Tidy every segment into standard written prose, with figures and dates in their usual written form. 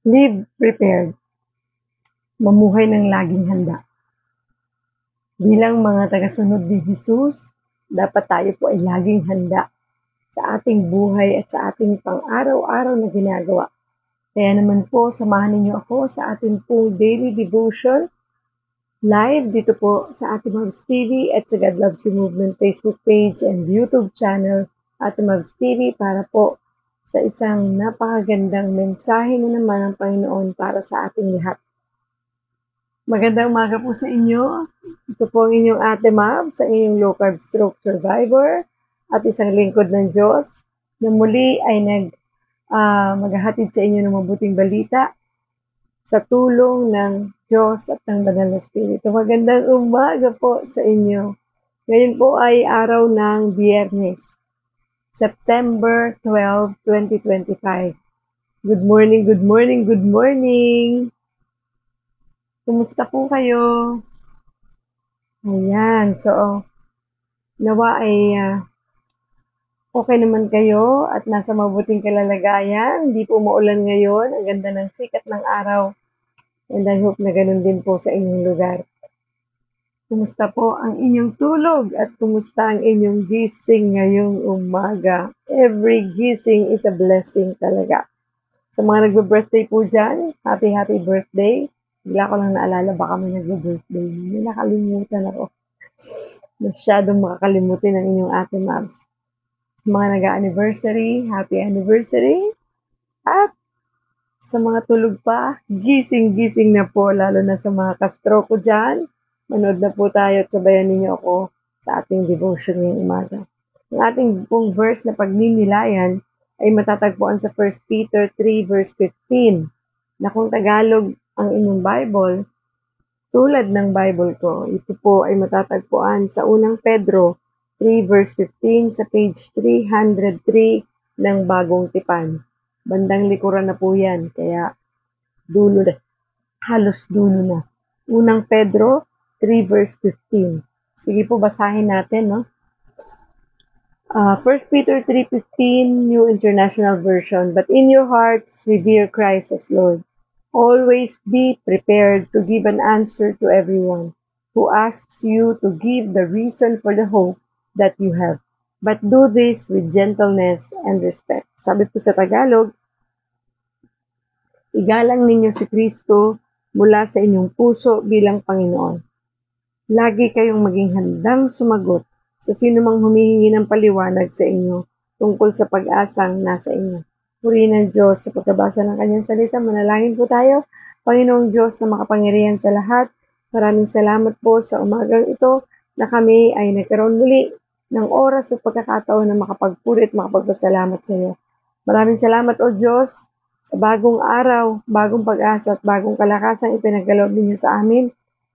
Live prepared. Mamuhay ng laging handa. Bilang mga tagasunod ni Jesus, dapat tayo po ay laging handa sa ating buhay at sa ating pang-araw-araw na ginagawa. Kaya naman po, samahan ninyo ako sa ating full daily devotion live dito po sa Ate Mavs TV at sa God Loves You Movement Facebook page and YouTube channel Ate Mavs TV para po sa isang napakagandang mensahe na naman ng Panginoon para sa ating lahat. Magandang umaga po sa inyo. Ito po ang inyong Ate Mavs, sa inyong low carb stroke survivor at isang lingkod ng Diyos na muli ay maghahatid sa inyo ng mabuting balita sa tulong ng Diyos at ng Banal na Espiritu. Magandang umaga po sa inyo. Ngayon po ay araw ng Biyernes, September 12, 2025. Good morning, good morning, good morning! Kumusta po kayo? Ayan, so nawa ay okay naman kayo at nasa mabuting kalalagayan. Hindi po maulan ngayon. Ang ganda ng sikat ng araw. And I hope na ganun din po sa inyong lugar. Kumusta po ang inyong tulog at kumusta ang inyong gising ngayong umaga? Every gising is a blessing talaga. Sa mga nagbe-birthday po dyan, happy birthday. Bigla ko lang naalala, baka may nagbe-birthday. May nakalimutan ako. Masyadong makakalimutin ang inyong Ate Mavs. Mga nag-anniversary, happy anniversary. At sa mga tulog pa, gising-gising na po, lalo na sa mga kastroko dyan. Manood na po tayo at sabayan ninyo ako sa ating devotion ngayong umaga. Ang ating pong verse na pagninilayan ay matatagpuan sa 1 Peter 3 verse 15, na kung Tagalog ang inyong Bible, tulad ng Bible ko, ito po ay matatagpuan sa unang Pedro 3 verse 15 sa page 303 ng Bagong Tipan. Bandang likuran na po yan, kaya dulo na, halos dulo na. Unang Pedro 3 verse 15. Sige po, basahin natin, no? 1 Peter 3:15, New International Version. But in your hearts, revere Christ as Lord. Always be prepared to give an answer to everyone who asks you to give the reason for the hope that you have. But do this with gentleness and respect. Sabi po sa Tagalog, igalang ninyo si Kristo mula sa inyong puso bilang Panginoon. Lagi kayong maging handang sumagot sa sino mang humihingi ng paliwanag sa inyo tungkol sa pag-asang nasa inyo. Purihin ng Diyos sa pagkabasa ng kanyang salita. Manalangin po tayo. Panginoong Diyos na makapangyarihan sa lahat, maraming salamat po sa umagang ito na kami ay nagkaroon muli ng oras at pagkakataon na makapagpuri at makapagpasalamat sa iyo. Maraming salamat o Diyos sa bagong araw, bagong pag-asa at bagong kalakasang ipinagkaloob ninyo sa amin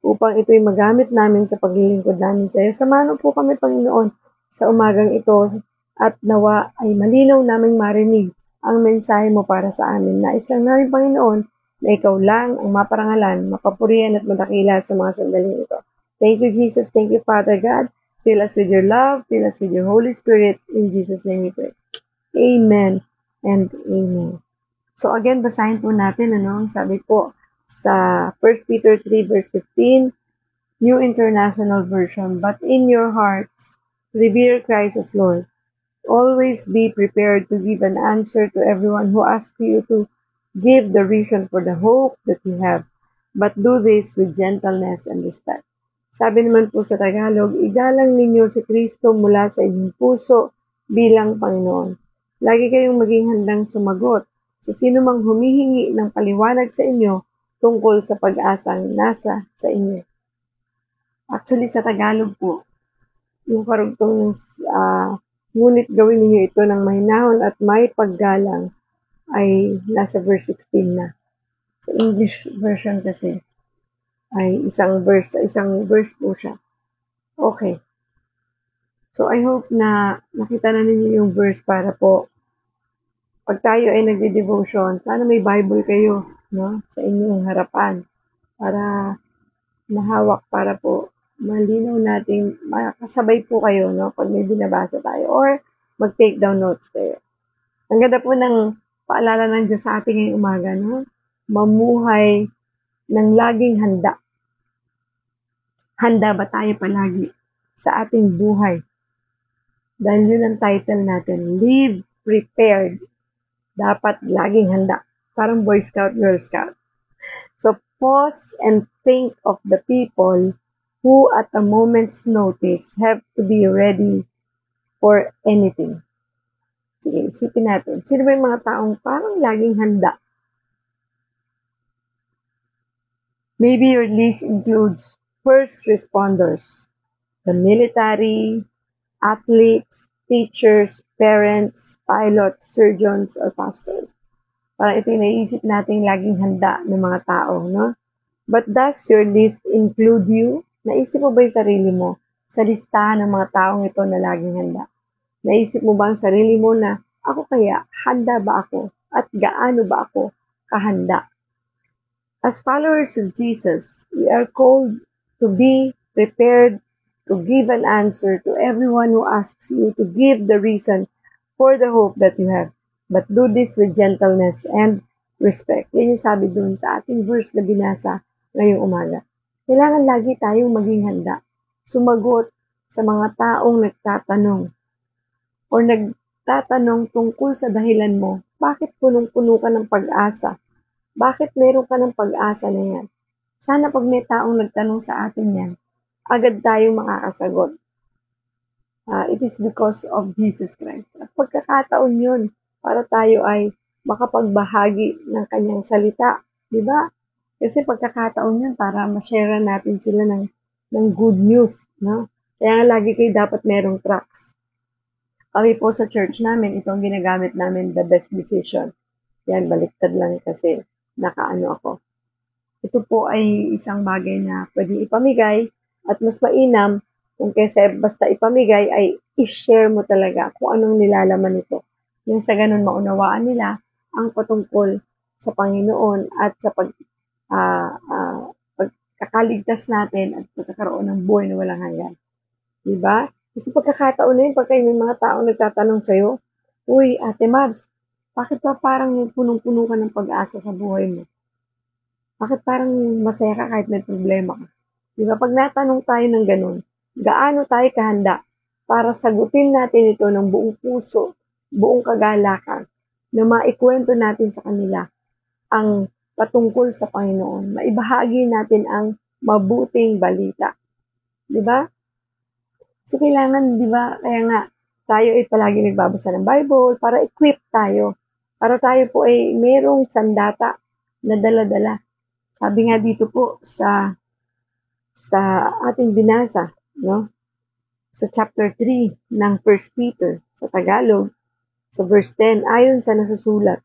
upang ito'y magamit namin sa paglilingkod namin sa iyo. Samahan po kami, Panginoon, sa umagang ito at nawa ay malinaw naming marinig ang mensahe mo para sa amin. Nais lang namin, Panginoon, na ikaw lang ang maparangalan, mapapurihan at madakila sa mga sandaling ito. Thank you, Jesus. Thank you, Father God. Fill us with your love. Fill us with your Holy Spirit. In Jesus' name we pray. Amen and amen. So again, basahin po natin, ang sabi po sa 1 Peter 3 verse 15, New International Version. But in your hearts, revere Christ as Lord. Always be prepared to give an answer to everyone who asks you to give the reason for the hope that you have. But do this with gentleness and respect. Sabi naman po sa Tagalog, igalang ninyo si Kristo mula sa inyong puso bilang Panginoon. Lagi kayong maging handang sumagot sa sino mang humihingi ng paliwanag sa inyo tungkol sa pag-asang nasa sa inyo. Actually, sa Tagalog po, yung karugtong ngunit gawin ninyo ito ng mahinahon at may paggalang ay nasa verse 16 na. Sa English version kasi ay isang verse po siya. Okay. So I hope na nakita na ninyo yung verse para po pag tayo ay nagde-devotion, sana may Bible kayo, no, sa inyong harapan para mahawak para po malinaw natin, makasabay po kayo, no, pag may binabasa tayo or mag-take down notes kayo. Ang ganda po ng paalala ng Diyos sa ating ngayong umaga, no? mamuhay ng laging handa. Handa ba tayo palagi sa ating buhay? Dahil yun ang title natin, Live Prepared. Dapat laging handa. Parang Boy Scout, Girl Scout. So pause and think of the people who at a moment's notice have to be ready for anything. Sige, isipin natin. Sino ba yung mga taong parang laging handa? Maybe your list includes first responders, the military, athletes, teachers, parents, pilots, surgeons, or pastors. Parang ito yung naisip natin laging handa ng mga tao, no? But does your list include you? Naisip mo ba yung sarili mo sa listahan ng mga taong ito na laging handa? Naisip mo ba ang sarili mo na, ako kaya, handa ba ako? At gaano ba ako kahanda? As followers of Jesus, we are called to be prepared to give an answer to everyone who asks you to give the reason for the hope that you have. But do this with gentleness and respect. Yan yung sabi dun sa ating verse na binasa ngayong umaga. Kailangan lagi tayong maging handa. Sumagot sa mga taong nagtatanong o nagtatanong tungkol sa dahilan mo. Bakit punong-puno ka ng pag-asa? Bakit meron ka ng pag-asa na yan? Sana pag may taong nagtanong sa atin yan, agad tayong makakasagot. It is because of Jesus Christ. At pagkakataon yun para tayo ay makapagbahagi ng kanyang salita. Diba? Kasi pagkakataon yun para ma-share natin sila ng good news. No? Kaya nga lagi kayo dapat merong tracks. Kami po sa church namin, ito ang ginagamit namin, the best decision. Yan, baliktad lang kasi nakaano ako. Ito po ay isang bagay na pwede ipamigay at mas mainam kung kaysa basta ipamigay ay i-share mo talaga kung anong nilalaman nito. Yung sa ganun maunawaan nila ang patungkol sa Panginoon at sa pagkakaligtas natin at pagkakaroon ng buhay na walang hanggan. Diba? Kasi pagkakataon na yun, pagka may mga taong nagtatanong sa'yo, uy, Ate Mabs, bakit ba parang punong-puno ka ng pag-asa sa buhay mo? Bakit parang masaya ka kahit may problema ka? Diba? Pag natanong tayo ng ganun, gaano tayo kahanda para sagutin natin ito ng buong puso, buong kagalakan, na maikwento natin sa kanila ang patungkol sa Panginoon. Maibahagi natin ang mabuting balita. Diba? So, kailangan, diba, kaya nga, tayo ay palagi nagbabasa ng Bible para equip tayo. Para tayo po ay merong sandata na dala-dala. Sabi nga dito po sa ating binasa, no? Sa chapter 3 ng 1 Peter, sa Tagalog, sa verse 10, ayon sa nasusulat,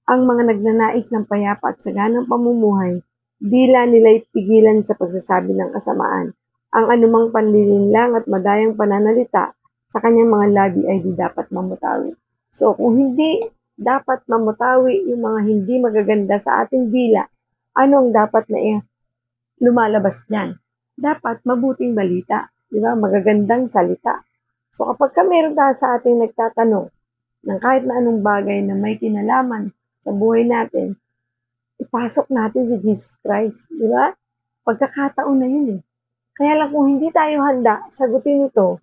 ang mga nagnanais ng payapa at saganang pamumuhay, dila nila'y pigilan sa pagsasabi ng kasamaan. Ang anumang panlilinlang at madayang pananalita sa kanyang mga labi ay di dapat mamutawi. So, kung hindi dapat mamutawi yung mga hindi magaganda sa ating dila, ano ang dapat na lumalabas dyan? Dapat mabuting balita, di ba? Magagandang salita. So, kapag meron tayo sa ating nagtatanong ng kahit na anong bagay na may kinalaman sa buhay natin, ipasok natin si Jesus Christ, di ba? Pagkakataon na yun eh. Kaya lang kung hindi tayo handa, sagutin ito,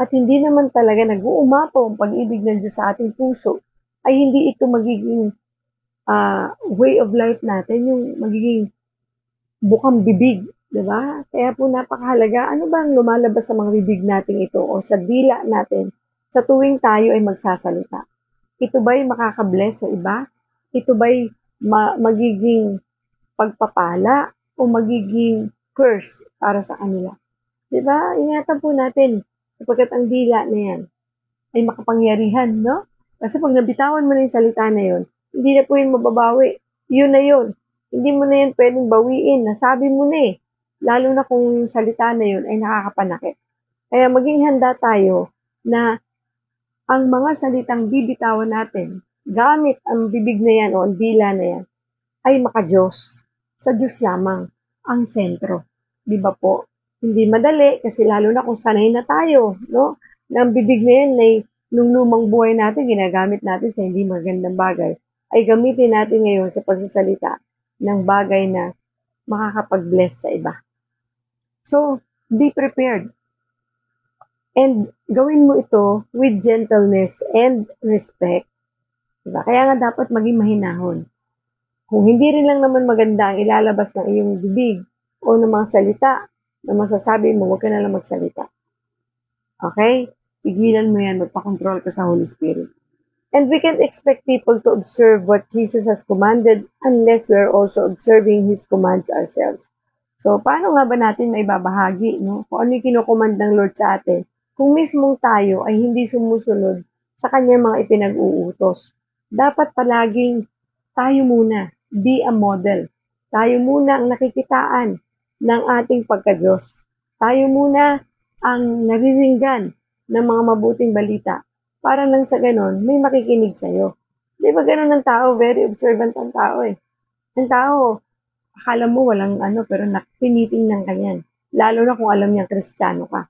at hindi naman talaga nag-uumapaw ang pag-ibig ng Diyos sa ating puso, ay hindi ito magiging way of life natin, yung magiging bukang bibig, di ba? Kaya po napakahalaga, ano ba ang lumalabas sa mga bibig natin ito o sa dila natin sa tuwing tayo ay magsasalita? Ito ba'y makakabless sa iba? Ito ba'y magiging pagpapala o magiging curse para sa kanila? Diba? Ingatan po natin sapagkat ang dila na yan ay makapangyarihan, no? Kasi pag nabitawan mo na yung salita na yun, hindi na po yun mababawi. Yun na yun. Hindi mo na yun pwedeng bawiin. Nasabi mo na eh. Lalo na kung yung salita na yun ay nakakapanakit. Kaya maging handa tayo na ang mga salitang bibitawan natin, gamit ang bibig na yan o ang dila na yan, ay maka-Diyos. Sa Diyos lamang ang sentro. Di ba po? Hindi madali kasi lalo na kung sanay na tayo, no? Na ang bibig na yan ay nung lumang buhay natin, ginagamit natin sa hindi magandang bagay. ay gamitin natin ngayon sa pagsasalita ng bagay na makakapag-bless sa iba. So, be prepared. And gawin mo ito with gentleness and respect. Diba? Kaya nga dapat maging mahinahon. Kung hindi rin lang naman maganda ang ilalabas ng iyong bibig o ng mga salita na masasabi mo, huwag ka na lang magsalita. Okay? Pigilan mo yan, magpakontrol ka sa Holy Spirit. And we can't expect people to observe what Jesus has commanded unless we are also observing His commands ourselves. So, paano nga ba natin maibabahagi, no? Kung ano yung kinukomand ng Lord sa atin, kung mismong tayo ay hindi sumusunod sa kanyang mga ipinag-uutos. Dapat palaging tayo muna, be a model. Tayo muna ang nakikitaan ng ating pagka-Diyos. Tayo muna ang nariringgan ng mga mabuting balita para nang sa ganon, may makikinig sa'yo. Di ba ganon ang tao? Very observant ang tao eh. Ang tao, akala mo walang pero tinitingnan ka yan. Lalo na kung alam niya Kristiyano ka.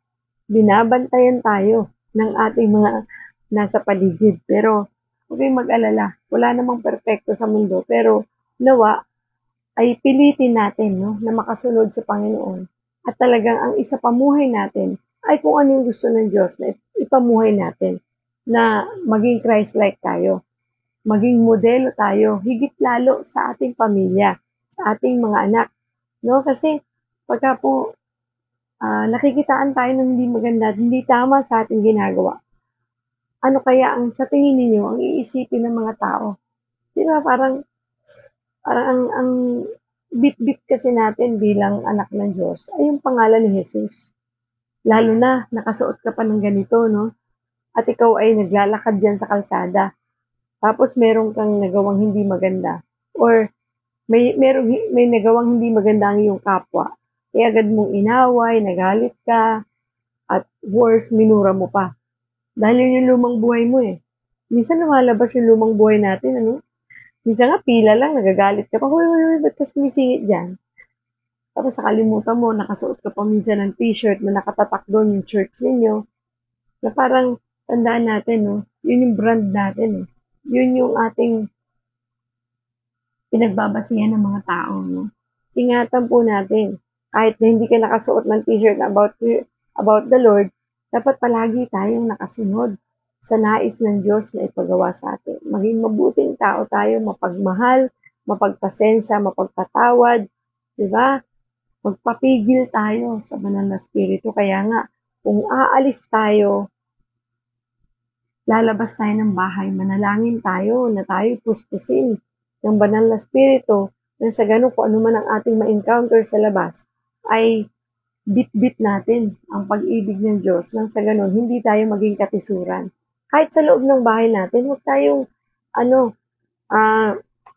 Binabantayan tayo ng ating mga nasa paligid. Pero, huwag kayong mag-alala. Wala namang perpekto sa mundo. Pero, nawa, ay pilitin natin na makasunod sa Panginoon. At talagang ang isa pamuhay natin ay kung ano yung gusto ng Diyos na ipamuhay natin. Na maging Christ-like tayo. Maging modelo tayo. Higit lalo sa ating pamilya. Sa ating mga anak. No? Kasi, pagka po nakikitaan tayo ng hindi maganda, hindi tama sa ating ginagawa. Ano kaya ang sa tingin ninyo ang iisipin ng mga tao? Di ba parang ang bit-bit kasi natin bilang anak ng Diyos ay yung pangalan ni Jesus. Lalo na nakasuot ka pa ng ganito, no? At ikaw ay naglalakad dyan sa kalsada. Tapos meron kang nagawang hindi maganda. Or may nagawang hindi maganda ang iyong kapwa. Kaya agad mong inaway, nagalit ka, at worse, minura mo pa. Dahil yun yung lumang buhay mo eh. Minsan lumalabas yung lumang buhay natin, ano? Minsan nga pila lang, nagagalit ka pa, huy, ba't ka sumisingit dyan? Tapos nakalimutan mo, nakasuot ka pa minsan ng t-shirt na nakatatak doon yung church ninyo. Na parang, tandaan natin, no? Yun yung brand natin, eh. Yun yung ating pinagbabasihan ng mga tao, no? Ingatan po natin. Kahit na hindi ka nakasuot ng t-shirt about the Lord, dapat palagi tayong nakasunod sa nais ng Diyos na ipagawa sa atin. Maging mabuting tao tayo, mapagmahal, mapagpasensya, mapagpatawad, di ba? Magpapigil tayo sa banal na spirito. Kaya nga, kung aalis tayo, lalabas tayo ng bahay, manalangin tayo na tayo puspusin ng banal na spirito na sa ganun kung ano man ang ating ma-encounter sa labas, ay bit-bit natin ang pag-ibig ng Diyos nang sa ganun, hindi tayo maging katisuran. Kahit sa loob ng bahay natin, huwag tayong,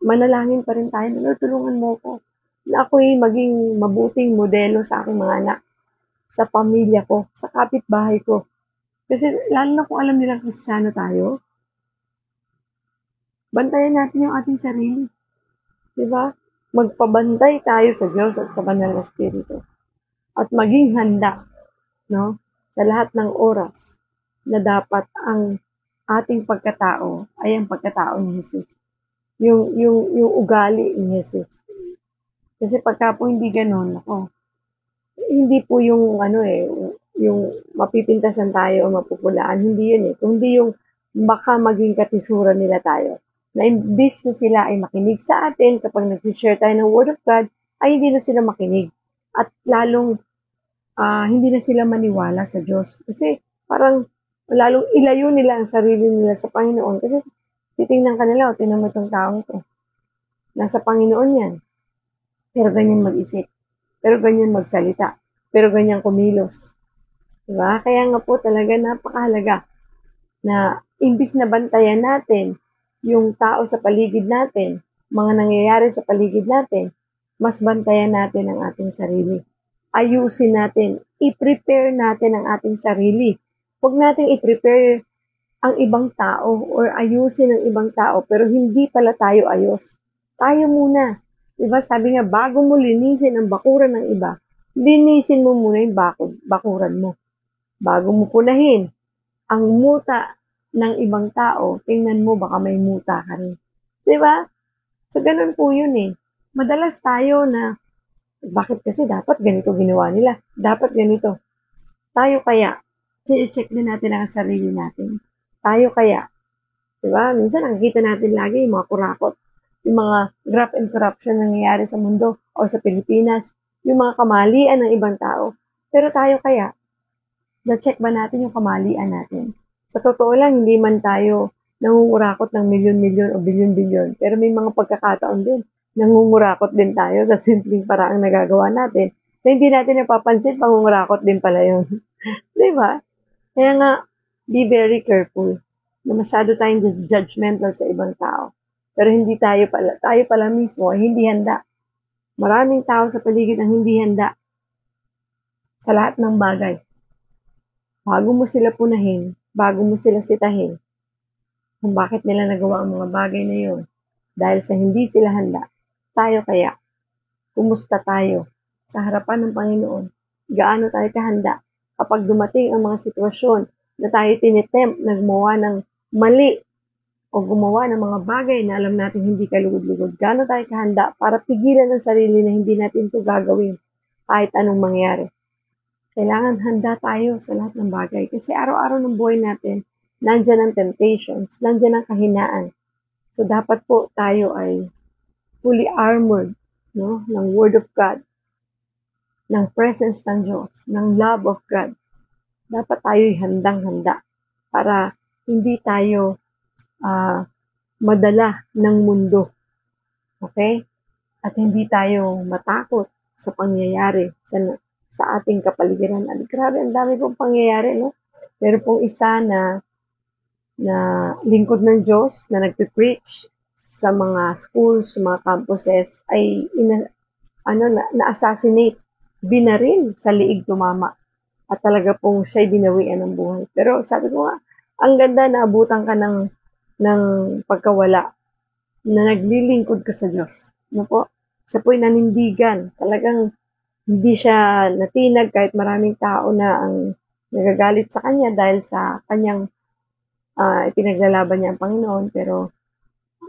manalangin pa rin tayo, Lord, tulungan mo ko na ako'y maging mabuting modelo sa aking mga anak, sa pamilya ko, sa kapitbahay ko. Kasi lalo na kung alam nilang Kristiyano tayo, bantayan natin yung ating sarili. Diba? Magpabantay tayo sa Diyos at sa banal na Espiritu. At maging handa, no, sa lahat ng oras na dapat ang ating pagkatao ay ang pagkatao ni Jesus. Yung ugali ni Jesus. Kasi pagka po hindi ganoon, hindi po yung yung mapipintasan tayo o mapupulaan, hindi yun eh. Kundi yung baka maging katisuran nila tayo. Na imbis na sila ay makinig sa atin kapag nag-share tayo ng Word of God, ay hindi na sila makinig. At lalong hindi na sila maniwala sa Diyos. Kasi parang lalong ilayo nila ang sarili nila sa Panginoon. Kasi titingnan ka nila, tingnan mo itong taong to. Nasa Panginoon yan. Pero ganyan mag-isip. Pero ganyan magsalita. Pero ganyan kumilos. Diba? Kaya nga po talaga napakahalaga na imbis na bantayan natin yung tao sa paligid natin, mga nangyayari sa paligid natin, mas bantayan natin ang ating sarili. Ayusin natin, i-prepare natin ang ating sarili. Huwag natin i-prepare ang ibang tao or ayusin ang ibang tao pero hindi pala tayo ayos. Tayo muna. Diba? Sabi nga, bago mo linisin ang bakuran ng iba, linisin mo muna yung bakuran mo. Bago mo punahin ang muta ng ibang tao, tingnan mo baka may muta ka rin. Di ba? So, ganun po yun eh. Madalas tayo na, bakit kasi dapat ganito ginawa nila? Dapat ganito. Tayo kaya, check din natin ang sarili natin. Tayo kaya, di ba? Minsan nakikita natin lagi yung mga kurakot, yung mga graft and corruption na nangyayari sa mundo o sa Pilipinas, yung mga kamalian ng ibang tao. Pero tayo kaya, na-check ba natin yung kamalian natin? Sa totoo lang, hindi man tayo nangungurakot ng milyon-milyon o bilyon-bilyon. Pero may mga pagkakataon din, nangungurakot din tayo sa simpleng paraang nagagawa natin na hindi natin napapansin, pangungurakot din pala yun. Di ba? Kaya nga, be very careful na masyado tayong judgmental sa ibang tao. Pero hindi tayo pala mismo ay hindi handa. Maraming tao sa paligid ang hindi handa sa lahat ng bagay. Bago mo sila punahin, bago mo sila sitahin, kung bakit nila nagawa ang mga bagay na yun. Dahil sa hindi sila handa, tayo kaya, kumusta tayo sa harapan ng Panginoon? Gaano tayo kahanda kapag dumating ang mga sitwasyon na tayo tinitempt na gumawa ng mali o gumawa ng mga bagay na alam natin hindi kalugod-lugod? Gaano tayo kahanda para pigilan ang sarili na hindi natin ito gagawin kahit anong mangyari? Kailangan handa tayo sa lahat ng bagay. Kasi araw-araw ng buhay natin, nandyan ang temptations, nandyan ang kahinaan. So, dapat po tayo ay fully armored, no, ng Word of God, ng presence ng Diyos, ng love of God. Dapat tayo'y handang-handa para hindi tayo madala ng mundo. Okay? At hindi tayo matakot sa pangyayari sa ating kapaligiran. At grabe, ang dami pong pangyayari, no? Pero pong isa na lingkod ng Diyos na nagpe-preach sa mga schools, sa mga campuses ay na-assassinate, binaril sa liig tumama. At talaga pong siya'y binawian ng buhay. Pero sabi ko nga, ang ganda na abutan ka ng pagkawala na naglilingkod ka sa Diyos. Ano po? Siya po'y nanindigan. Talagang hindi siya natinag kahit maraming tao na ang nagagalit sa kanya dahil sa kanyang ipinaglalaban niya ang Panginoon. Pero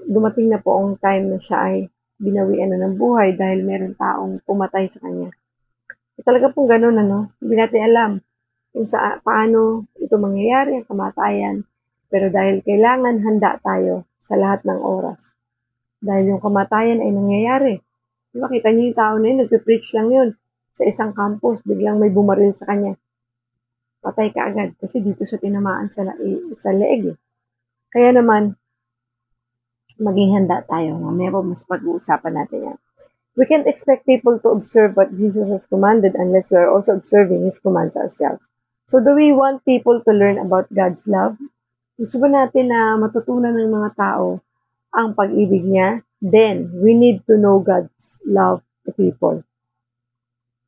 dumating na po ang time na siya ay binawian na ng buhay dahil meron taong pumatay sa kanya. So talaga pong ganun, hindi natin alam kung paano ito mangyayari, ang kamatayan. Pero dahil kailangan handa tayo sa lahat ng oras. Dahil yung kamatayan ay nangyayari. Diba, kita niyo yung tao na yun, nagpe-preach lang yun sa isang campus, biglang may bumaril sa kanya. Patay ka agad kasi dito siya tinamaan sa leeg. Kaya naman, maging handa tayo. Mamaya po mas pag-uusapan natin yan. We can't expect people to observe what Jesus has commanded unless we are also observing His commands ourselves. So do we want people to learn about God's love? Gusto ba natin na matutunan ng mga tao ang pag-ibig niya? Then, we need to know God's love to people.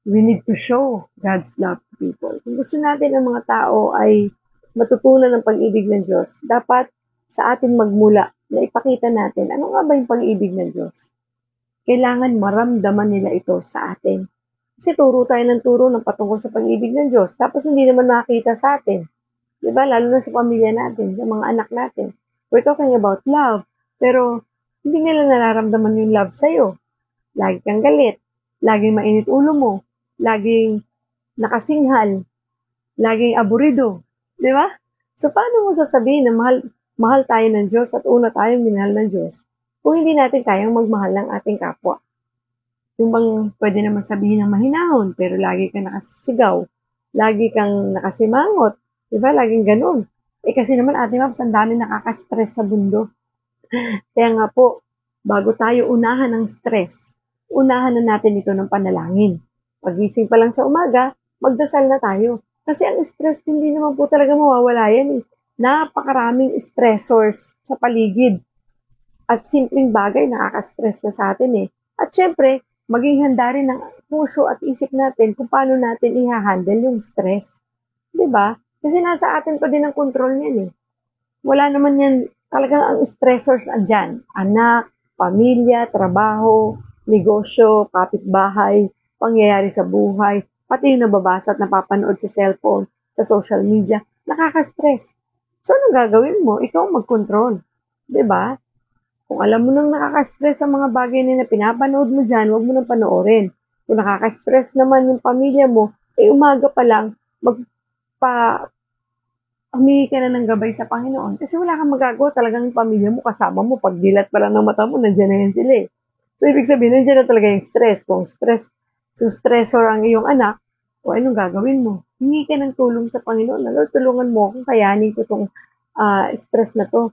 We need to show God's love to people. Kung gusto natin ang mga tao ay matutunan ng pag-ibig ng Diyos, dapat sa atin magmula na ipakita natin ano nga ba yung pag-ibig ng Diyos. Kailangan maramdaman nila ito sa atin. Kasi turo tayo ng turo ng patungkol sa pag-ibig ng Diyos, tapos hindi naman makita sa atin. Diba? Lalo na sa pamilya natin, sa mga anak natin. We're talking about love, pero hindi nila nararamdaman yung love sa'yo. Lagi kang galit, laging mainit ulo mo, laging nakasinghal, laging aburido. Diba? So, paano mo sasabihin na mahal tayo ng Diyos at una tayong minahal ng Diyos kung hindi natin kayang magmahal ng ating kapwa? Yung bang pwede naman sabihin ng mahinahon, pero lagi kang nakasigaw, lagi kang nakasimangot, diba? Laging ganun. Kasi naman, Ate Mabs, ang dami nakaka-stress sa mundo. Kaya nga po, bago tayo unahan ng stress, unahan na natin ito ng panalangin. Pagising pa lang sa umaga, magdasal na tayo. Kasi ang stress, hindi naman po talaga mawawala yan. Napakaraming stressors sa paligid. At simpleng bagay, nakaka-stress na sa atin . At syempre, maging handa rin ng puso at isip natin kung paano natin i-handle yung stress. Diba? Kasi nasa atin pa din ang control niyan . Wala naman yan, talagang ang stressors andyan. Anak, pamilya, trabaho, negosyo, kapitbahay, pangyayari sa buhay, pati yung nababasa at napapanood sa cellphone, sa social media, nakaka-stress. So, anong gagawin mo? Ikaw mag-control. Diba? Kung alam mo nang nakaka-stress ang mga bagay na pinapanood mo dyan, huwag mo nang panoorin. Kung nakaka-stress naman yung pamilya mo, umaga pa lang, magpa humingi ka na ng gabay sa Panginoon kasi wala kang magagawa, talagang yung pamilya mo kasama mo, pag dilat pa lang ng mata mo, nandiyan na yan sila eh. So, ibig sabihin, nandiyan na talaga yung stress. Kung stressor ang iyong anak, o anong gagawin mo? Hingi ka ng tulong sa Panginoon. Lord, tulungan mo kung kayanin ko itong stress na to,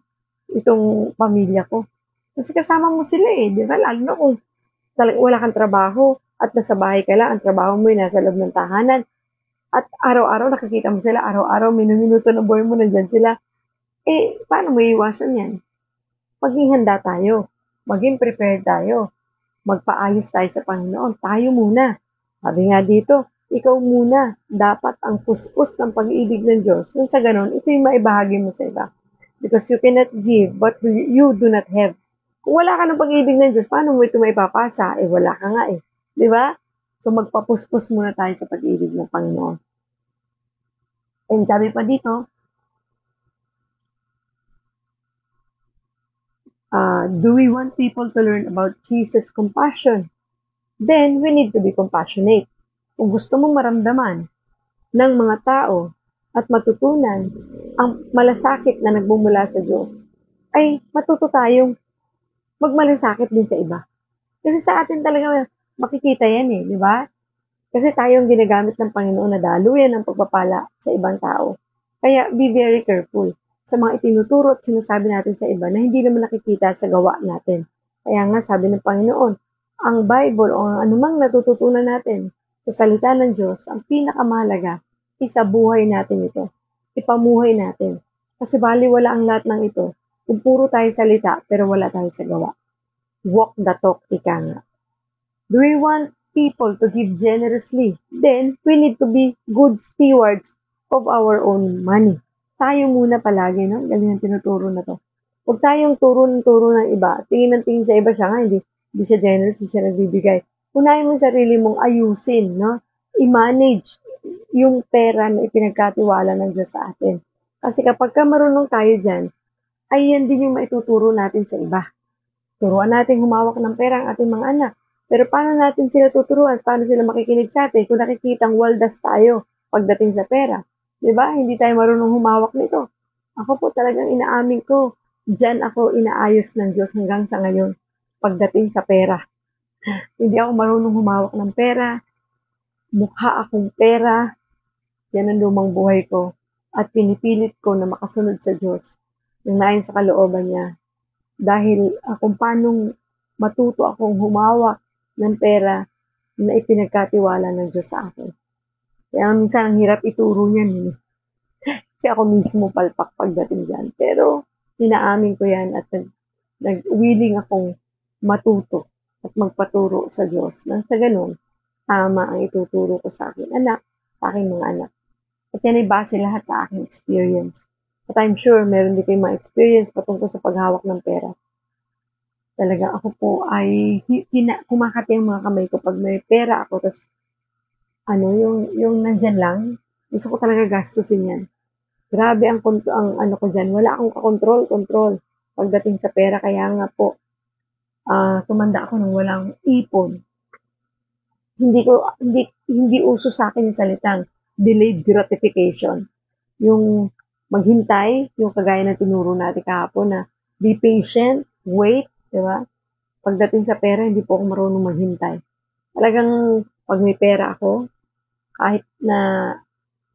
itong pamilya ko. Kasi kasama mo sila eh, di ba? Lalo na kung wala kang trabaho at nasa bahay ka lang, ang trabaho mo ay nasa loob ng tahanan, at araw-araw nakikita mo sila, araw-araw, minuto ng buhay mo, nandyan sila. Paano mo iwasan yan? Maging handa tayo. Maging prepared tayo. Magpaayos tayo sa Panginoon. Tayo muna. Sabi nga dito, ikaw muna. Dapat ang puspos ng pag-ibig ng Diyos. Nang sa ganon, ito yung maibahagi mo sa iba. Because you cannot give what you do not have. Kung wala ka ng pag-ibig ng Diyos, paano mo ito maipapasa? Wala ka nga eh. Di ba? So, magpapuspos muna tayo sa pag-ibig ng Panginoon. And sabi pa dito, do we want people to learn about Jesus' compassion? Then, we need to be compassionate. Kung gusto mong maramdaman ng mga tao at matutunan ang malasakit na nagmumula sa Diyos, ay matuto tayong magmalasakit din sa iba. Kasi sa atin talaga makikita yan eh, di ba? Kasi tayong ginagamit ng Panginoon na daluyan ng pagpapala sa ibang tao. Kaya be very careful sa mga itinuturo at sinasabi natin sa iba na hindi naman nakikita sa gawa natin. Kaya nga sabi ng Panginoon, ang Bible o anumang natututunan natin sa salita ng Diyos, ang pinakamahalaga, isa buhay natin ito. Ipamuhay natin. Kasi baliwala ang lahat ng ito kung puro tayo salita pero wala tayo sa gawa. Walk the talk, ika nga. Do we want people to give generously? Then, we need to be good stewards of our own money. Tayo muna palagi, no? Galing ang tinuturo na to. Huwag tayong turo ng iba. Tingin ng tingin sa iba siya nga, hindi siya generous, hindi siya nagbibigay. Unahin mo yung sarili mong ayusin, no? I-manage yung pera na ipinagkatiwala ng Diyos sa atin. Kasi kapag ka marunong tayo dyan, ay yan din yung maituturo natin sa iba. Turuan natin humawak ng pera ang ating mga anak. Pero paano natin sila tuturuan? Paano sila makikinig sa atin kung nakikitang waldas tayo pagdating sa pera? Diba? Hindi tayo marunong humawak nito. Ako po talagang inaamin ko, dyan ako inaayos ng Diyos hanggang sa ngayon pagdating sa pera. Hindi ako marunong humawak ng pera. Mukha akong pera. Yan ang lumang buhay ko. At pinipilit ko na makasunod sa Diyos. Yung naayon sa kalooban niya. Dahil kung paanong matuto akong humawak ng pera na ipinagkatiwala ng Diyos sa akin. Kaya minsan ang hirap ituro niyan. Kasi ako mismo palpak pagdating dyan. Pero inaamin ko yan at nag-willing akong matuto at magpaturo sa Diyos. Nang sa ganun, tama ang ituturo ko sa aking anak, sa aking mga anak. At yan ay base lahat sa aking experience. At I'm sure meron din kayong mga experience patungkol sa paghawak ng pera. Talaga ako po ay kumakati ang mga kamay ko pag may pera ako, tas yung nandyan lang, gusto ko talaga gastusin yan. Grabe ang ano ko dyan, wala akong kakontrol pagdating sa pera, kaya nga po, tumanda ako nang walang ipon. Hindi uso sa akin yung salitang delayed gratification. Yung maghintay, yung kagaya ng tinuro natin kahapon na be patient, wait, di ba? Pagdating sa pera, hindi po ako marunong maghintay. Talagang pag may pera ako, kahit na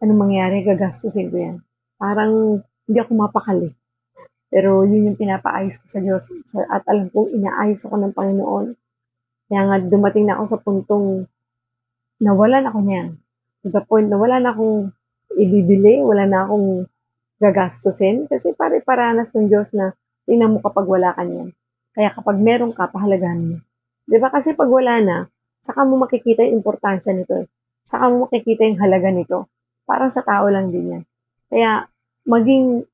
anong mangyari, gagastusin ko yan. Parang hindi ako mapakali. Pero yun yung pinapaayos ko sa Diyos at alam kong inaayos ako ng Panginoon. Kaya nga dumating na ako sa puntong nawalan ako niyan. To the point na wala na akong ibibili, wala na akong gagastusin. Kasi pare-paranas ng Diyos na tingnan mo kapag wala ka niyan. Kaya kapag meron ka, pahalagahan mo. Diba? Kasi pag wala na, saka mo makikita yung importansya nito. Saka mo makikita yung halaga nito. Parang sa tao lang din yan. Kaya maging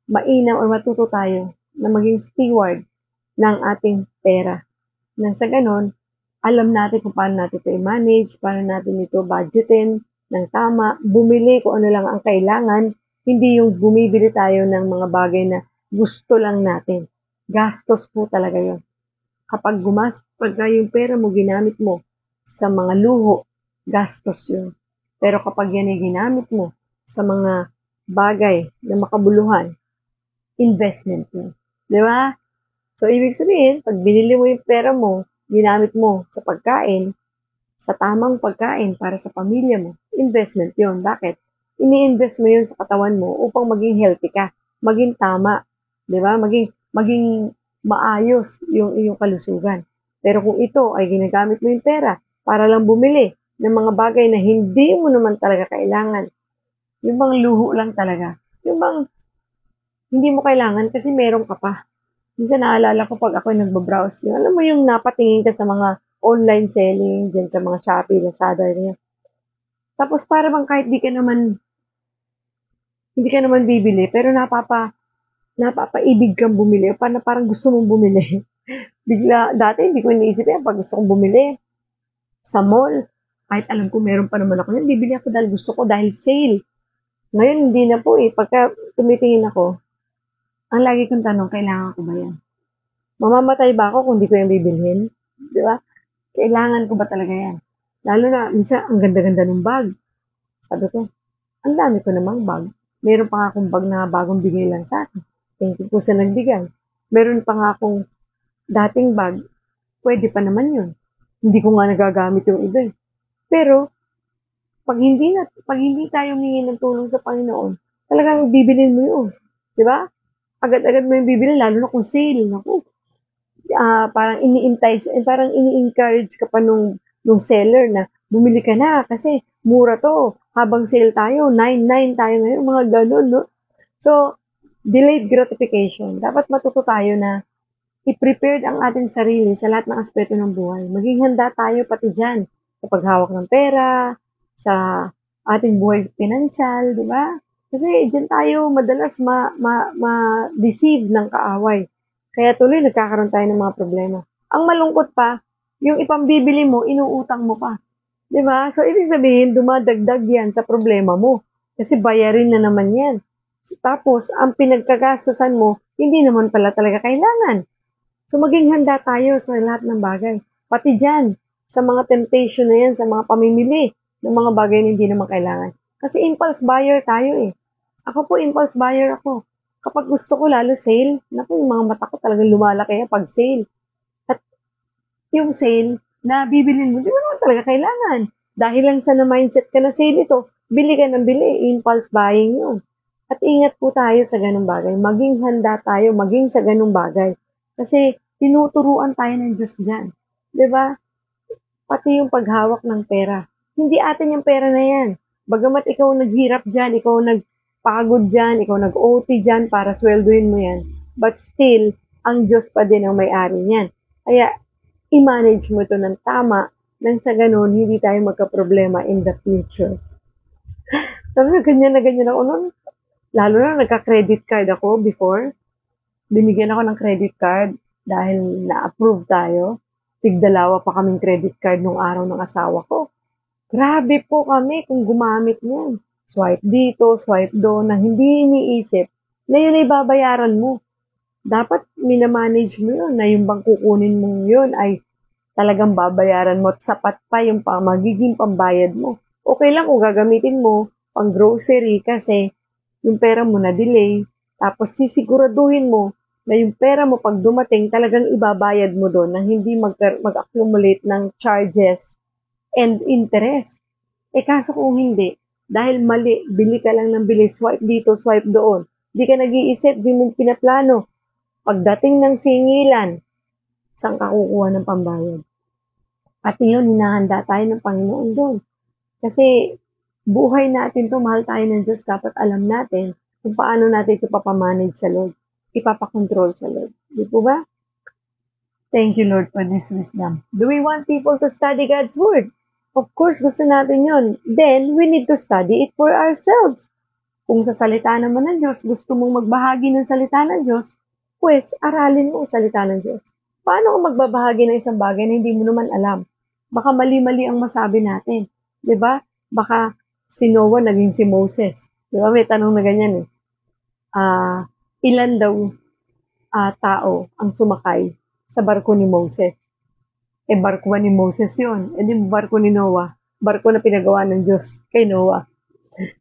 mainam o matuto tayo na maging steward ng ating pera. Nang sa ganon, alam natin kung paano natin ito i-manage, paano natin ito budgetin ng tama, bumili kung ano lang ang kailangan, hindi yung bumibili tayo ng mga bagay na gusto lang natin. Gastos po talaga yun. Pagka yung pera mo ginamit mo sa mga luho, gastos yun. Pero kapag yan ay ginamit mo sa mga bagay na makabuluhan, investment yun. Di ba? So, ibig sabihin, pag binili mo yung pera mo, ginamit mo sa pagkain, sa tamang pagkain para sa pamilya mo, investment yun. Bakit? Ini-invest mo yun sa katawan mo upang maging healthy ka, maging tama, di ba? Maging maayos yung iyong kalusugan. Pero kung ito ay ginagamit mo yung pera para lang bumili ng mga bagay na hindi mo naman talaga kailangan, yung bang luho lang talaga, yung bang hindi mo kailangan kasi meron ka pa. Minsan naalala ko pag ako nagbabrowse, yung, alam mo yung napatingin ka sa mga online selling, dyan sa mga Shopee, Lazada, ganyan. Tapos para bang kahit hindi ka naman bibili, pero napapaibig kang bumili, o parang gusto mong bumili. Dati hindi ko iniisip yan, pag gusto kong bumili sa mall, kahit alam ko meron pa naman ako yan, bibili ako dahil gusto ko, dahil sale. Ngayon, hindi na po eh. Pagka tumitingin ako, ang lagi kong tanong, kailangan ko ba yan? Mamamatay ba ako kung di ko yan bibilhin? Di ba? Kailangan ko ba talaga yan? Lalo na, minsan, ang ganda-ganda ng bag. Sabi ko, ang dami ko namang bag. Meron pa nga akong bag na bagong bigay lang sa akin. Thank you po sa nagbigay. Meron pa nga akong dating bag, pwede pa naman yun. Hindi ko nga nagagamit yung iba eh. Pero, pag hindi tayo humingi ng tulong sa Panginoon, talagang bibilin mo yun. Di ba? Agad-agad mo yung bibilin, lalo na kung sale. Naku, parang ini-encourage ka pa nung seller na bumili ka na kasi mura to. Habang sale tayo, 9.9 tayo ngayon, mga ganun, no? So, delayed gratification. Dapat matuto tayo na i-prepared ang ating sarili sa lahat ng aspeto ng buhay. Maging handa tayo pati dyan sa paghawak ng pera, sa ating buhay pinansyal, di ba? Kasi dyan tayo madalas ma-deceive ng kaaway. Kaya tuloy nagkakaroon tayo ng mga problema. Ang malungkot pa, yung ipambibili mo, inuutang mo pa. 'Di ba? So, ibig sabihin, dumadagdag yan sa problema mo. Kasi bayarin na naman yan. So, tapos, ang pinagkagastusan mo, hindi naman pala talaga kailangan. So, maging handa tayo sa lahat ng bagay. Pati dyan, sa mga temptation na yan, sa mga pamimili ng mga bagay na hindi naman kailangan. Kasi impulse buyer tayo eh. Ako po, impulse buyer ako. Kapag gusto ko lalo sale, naku, yung mga mata ko talagang lumalaki pag sale. At yung sale na bibilin mo, di mo naman talaga kailangan. Dahil lang sa na-mindset ka na sale ito, bili ka ng bili, impulse buying yun. At ingat po tayo sa ganung bagay. Maging handa tayo, maging sa ganung bagay. Kasi tinuturuan tayo ng Diyos dyan. Di ba? Pati yung paghawak ng pera. Hindi atin yung pera na yan. Bagamat ikaw naghirap dyan, ikaw nagpagod dyan, ikaw nag-OT dyan para swelduhin mo yan. But still, ang Diyos pa din ang may-ari niyan. Kaya, i-manage mo ito ng tama nang sa ganun, hindi tayo magka-problema in the future. Sabi na ganyan ako nun. Lalo na nagka-credit card ako before. Binigyan ako ng credit card dahil na-approve tayo. Tigdalawa pa kaming credit card nung araw ng asawa ko. Grabe po kami kung gumamit niyan. Swipe dito, swipe doon, na hindi iniisip na yun ay babayaran mo. Dapat minamanage mo yun, na yung bang kukunin mo yun ay talagang babayaran mo at sapat pa yung magiging pambayad mo. Okay lang kung gagamitin mo pang grocery kasi yung pera mo na delay, tapos sisiguraduhin mo na yung pera mo pag dumating talagang ibabayad mo doon na hindi mag-accumulate ng charges and interest. Kaso kung hindi, dahil mali, bili ka lang ng bili, swipe dito, swipe doon. Di ka nag-iisip, di mo pinaplano. Pagdating ng singilan, saan ka kukuha ng pambayad? At yun, hinahanda tayo ng Panginoon doon. Kasi buhay natin to, mahal tayo ng Diyos, dapat alam natin kung paano natin ito papamanage sa Lord, ipapakontrol sa Lord. Di po ba? Thank you, Lord, for this wisdom. Do we want people to study God's Word? Of course, gusto natin yun. Then, we need to study it for ourselves. Kung sa salita naman ng Diyos, gusto mong magbahagi ng salita ng Diyos, pues, aralin mo ang salita ng Diyos. Paano kung magbabahagi ng isang bagay na hindi mo naman alam? Baka mali-mali ang masabi natin. Diba? Baka si Noah naging si Moses. Diba? May tanong na ganyan eh. Ilan daw tao ang sumakay sa barko ni Moses. Barko ba ni Moses yun? Di barko ni Noah. Barko na pinagawa ng Diyos kay Noah.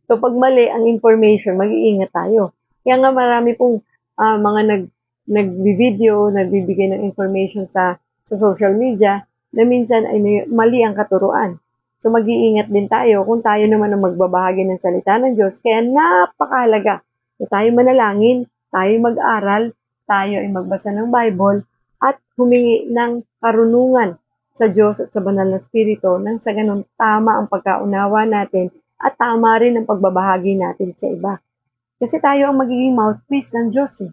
So, pag mali ang information, mag-iingat tayo. Kaya nga marami pong mga nag-video, nagbibigay ng information sa social media na minsan ay mali ang katuruan. So, mag-iingat din tayo kung tayo naman ang magbabahagi ng salita ng Diyos. Kaya napakahalaga na tayo manalangin, tayo mag-aral, tayo ay magbasa ng Bible, at humingi ng karunungan sa Diyos at sa banal na Espiritu nang sa ganun tama ang pagkaunawa natin at tama rin ang pagbabahagi natin sa iba. Kasi tayo ang magiging mouthpiece ng Diyos.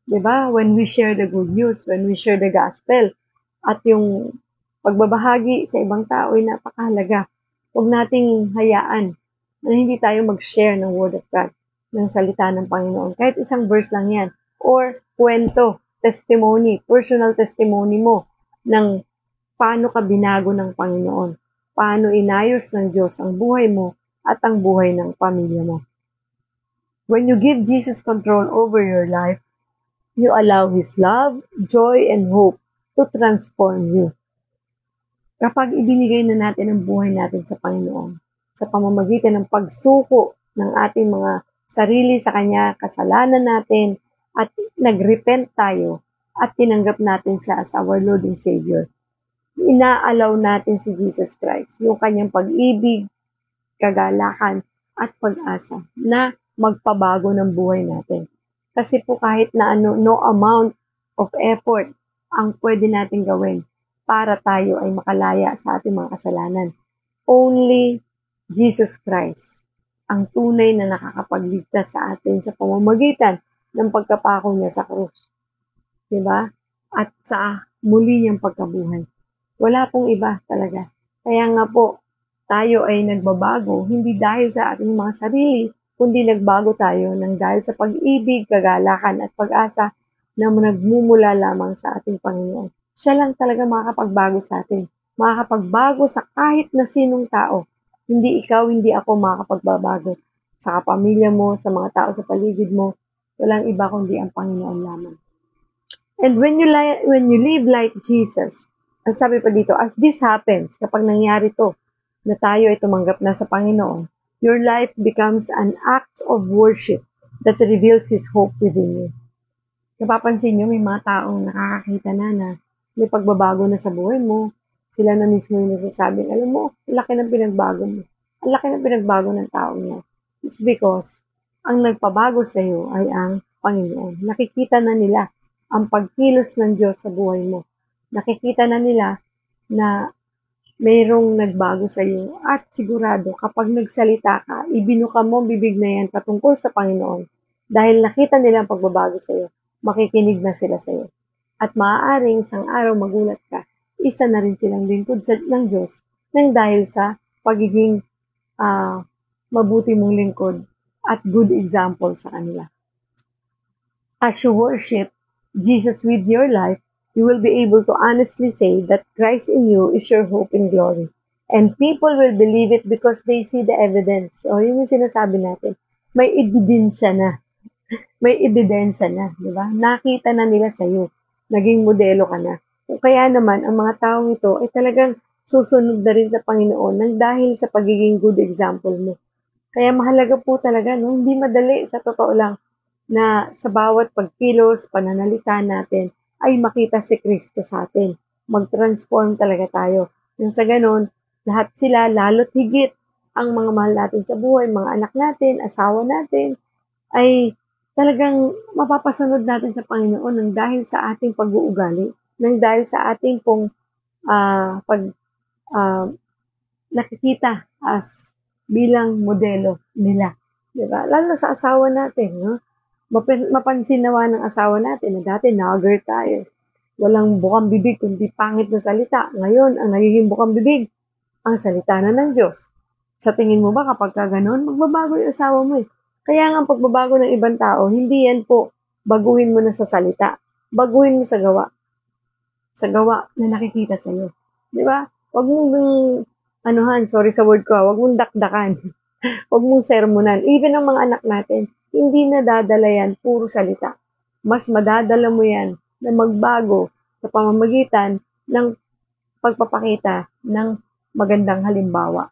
Diba? When we share the good news, when we share the gospel, at yung pagbabahagi sa ibang tao ay napakahalaga. Huwag nating hayaan na hindi tayo mag-share ng Word of God, ng salita ng Panginoon. Kahit isang verse lang yan. Or kwento, testimony, personal testimony mo ng paano ka binago ng Panginoon. Paano inayos ng Diyos ang buhay mo at ang buhay ng pamilya mo. When you give Jesus control over your life, you allow His love, joy, and hope to transform you. Kapag ibinigay na natin ang buhay natin sa Panginoon, sa pamamagitan ng pagsuko ng ating mga sarili sa Kanya, kasalanan natin, at nag-repent tayo, at tinanggap natin siya as our Lord and Savior, inaalaw natin si Jesus Christ, yung Kanyang pag-ibig, kagalakan, at pag-asa na magpabago ng buhay natin. Kasi po kahit na no amount of effort ang pwede natin gawin para tayo ay makalaya sa ating mga kasalanan. Only Jesus Christ ang tunay na nakakapagligtas sa atin sa pamamagitan ng pagkapako niya sa krus. Diba? At sa muli niyang pagkabuhay. Wala pong iba talaga. Kaya nga po, tayo ay nagbabago, hindi dahil sa ating mga sarili, kundi nagbago tayo ng dahil sa pag-ibig, kagalakan at pag-asa na nagmumula lamang sa ating Panginoon. Siya lang talaga makakapagbago sa atin. Makakapagbago sa kahit na sinong tao. Hindi ikaw, hindi ako makakapagbabago. Sa kapamilya mo, sa mga tao sa paligid mo, walang iba kundi ang Panginoon lamang. And when you live like Jesus, ang sabi pa dito, as this happens, kapag nangyari to, na tayo ay tumanggap na sa Panginoon, your life becomes an act of worship that reveals His hope within you. Napapansin nyo, may mga taong nakakakita na may pagbabago na sa buhay mo. Sila na mismo yung nagsasabing, alam mo, ang laki ng pinagbago mo. Ang laki ng pinagbago ng tao niya. It's because ang nagpabago sa iyo ay ang Panginoon. Nakikita na nila ang pagkilos ng Diyos sa buhay mo. Nakikita na nila na mayroong nagbago sa iyo. At sigurado, kapag nagsalita ka, ibinuka mo ang bibig na yan patungkol sa Panginoon. Dahil nakita nila ang pagbabago sa iyo, makikinig na sila sa iyo. At maaaring isang araw magulat ka, isa na rin silang lingkod ng Diyos nang dahil sa pagiging mabuti mong lingkod at good example sa kanila. As you worship Jesus with your life, you will be able to honestly say that Christ in you is your hope and glory. And people will believe it because they see the evidence. O, yun yung sinasabi natin. May ebidensya na. May ebidensya na, di ba? Nakita na nila sa iyo. Naging modelo ka na. Kaya naman, ang mga taong ito ay talagang susunod na rin sa Panginoon nang dahil sa pagiging good example mo. Kaya mahalaga po talaga, no? Hindi madali, sa totoo lang, na sa bawat pagkilos, pananalita natin, ay makita si Kristo sa atin. Mag-transform talaga tayo. Yung sa ganon, lahat sila, lalo't higit, ang mga mahal natin sa buhay, mga anak natin, asawa natin, ay talagang mapapasunod natin sa Panginoon nang dahil sa ating pag-uugali, nang dahil sa ating pong nakikita as bilang modelo nila. Diba? Lalo sa asawa natin, no? Mapansin nawa ng asawa natin na dati nagger tayo. Walang bukang bibig kundi pangit na salita. Ngayon, ang nagiging bukang bibig, ang salita na ng Diyos. Sa tingin mo ba kapag ka ganun, magbabago yung asawa mo eh. Kaya nga ang pagbabago ng ibang tao, hindi yan po baguhin mo na sa salita. Baguhin mo sa gawa. Sa gawa na nakikita sa iyo. Di ba? Huwag mong, sorry sa word ko, huwag mong dakdakan. Huwag mong sermonan. Even ang mga anak natin, hindi na dadala yan, puro salita. mas madadala mo yan na magbago sa pamamagitan ng pagpapakita ng magandang halimbawa.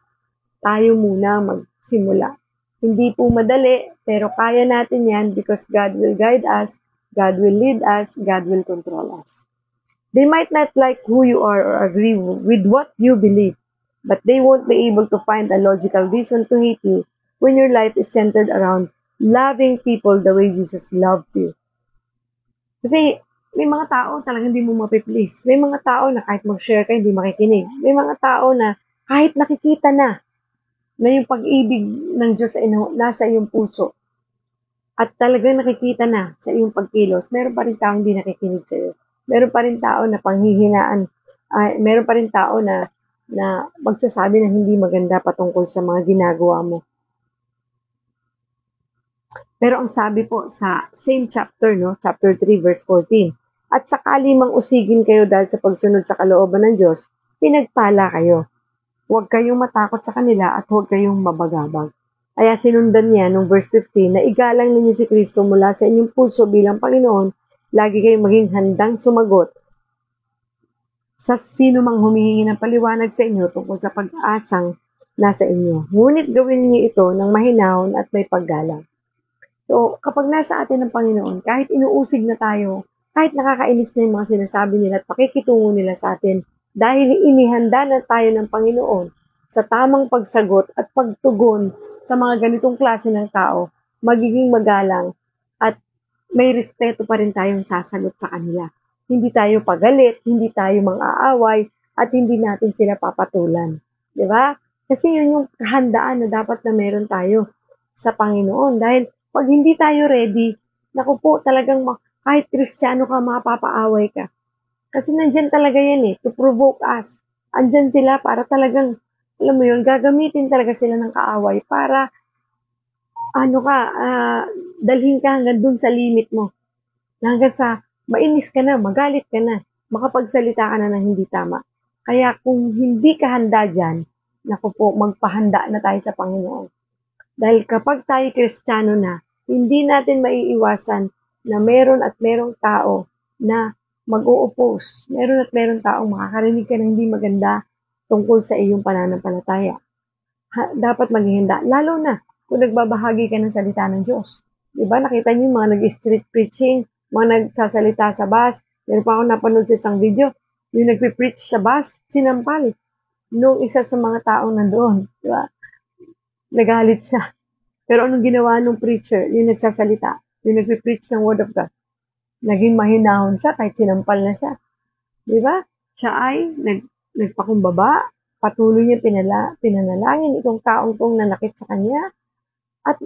Tayo muna magsimula. Hindi po madali, pero kaya natin yan because God will guide us, God will lead us, God will control us. They might not like who you are or agree with what you believe, but they won't be able to find a logical reason to hate you when your life is centered around loving people the way Jesus loved you. Kasi may mga tao talagang hindi mo mapiplease. May mga tao na kahit mag-share ka, hindi makikinig. May mga tao na kahit nakikita na yung pag-ibig ng Diyos ay nasa iyong puso at talagang nakikita na sa iyong pagkilos, meron pa rin taong hindi nakikinig sa iyo. Meron pa rin tao na panghihinaan, meron pa rin tao na magsasabi na hindi maganda patungkol sa mga ginagawa mo. Pero ang sabi po sa same chapter, chapter 3 verse 14, at sakali mang usigin kayo dahil sa pagsunod sa kalooban ng Diyos, pinagpala kayo. Huwag kayong matakot sa kanila at huwag kayong mabagabag. Kaya sinundan niya nung verse 15 na igalang ninyo si Kristo mula sa inyong puso bilang Panginoon, lagi kayong maging handang sumagot sa sino mang humihingi ng paliwanag sa inyo tungkol sa pag-asang nasa inyo. Ngunit gawin niyo ito ng mahinahon at may paggalang. So, kapag nasa atin ng Panginoon, kahit inuusig na tayo, kahit nakakainis na yung mga sinasabi nila at pakikitungo nila sa atin, dahil inihanda na tayo ng Panginoon sa tamang pagsagot at pagtugon sa mga ganitong klase ng tao, magiging magalang at may respeto pa rin tayong sasagot sa kanila. Hindi tayo pagalit, hindi tayo mang-aaway, at hindi natin sila papatulan. Diba? Kasi yun yung kahandaan na dapat na meron tayo sa Panginoon. Dahil pag hindi tayo ready, naku po, talagang kahit Kristiyano ka, mapapaaway ka. Kasi nandyan talaga yan to provoke us. Andyan sila para talagang, alam mo yun, gagamitin talaga sila ng kaaway para, dalhin ka hanggang dun sa limit mo. Hanggang sa, mainis ka na, magalit ka na, makapagsalita ka na ng hindi tama. Kaya kung hindi ka handa dyan, naku po, magpahanda na tayo sa Panginoon. Dahil kapag tayo Kristiyano na, hindi natin maiiwasan na meron at merong tao na mag-o-oppose. Meron at merong taong makakarinig ka ng hindi maganda tungkol sa iyong pananampalataya. Dapat maging handa. Lalo na kung nagbabahagi ka ng salita ng Diyos. Diba? Nakita niyo yung mga nag-street preaching, mga nagsasalita sa bus. Meron pa ako napanood sa isang video. Yung nagpipreach sa bus, sinampal. Nung isa sa mga taong nandoon. Diba? Nagalit siya. Pero anong ginawa nung preacher? Yung nagsasalita. Yung nagpipreach ng Word of God. Naging mahinahon siya kahit sinampal na siya. Diba? Siya ay nagpakumbaba. Patuloy niya pinanalangin itong taong tong nanakit sa kanya. At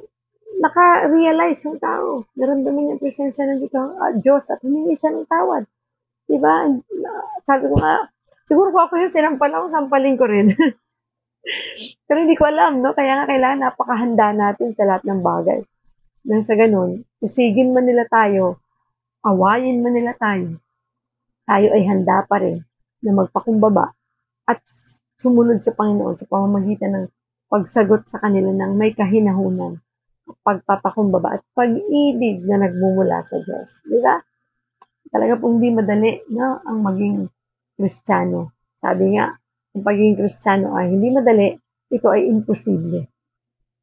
naka-realize yung tao. Naramdaman niya ang presensya ng Diyos at humingi siya ng tawad. Diba? Sabi ko nga, siguro kung ako yung sinampal ako, sampalin ko rin. Pero hindi ko alam, Kaya nga kailangan napakahanda natin sa lahat ng bagay. Nang sa ganun, usigin man nila tayo, awayin man nila tayo ay handa pa rin na magpakumbaba at sumunod sa Panginoon sa pamamagitan ng pagsagot sa kanila ng may kahinahunan, pagpapakumbaba at pag-ibig na nagmumula sa Diyos. Diba? Talaga pong hindi madali ang maging Kristiyano. Sabi nga, ang pagiging Kristiyano ay hindi madali, ito ay imposible.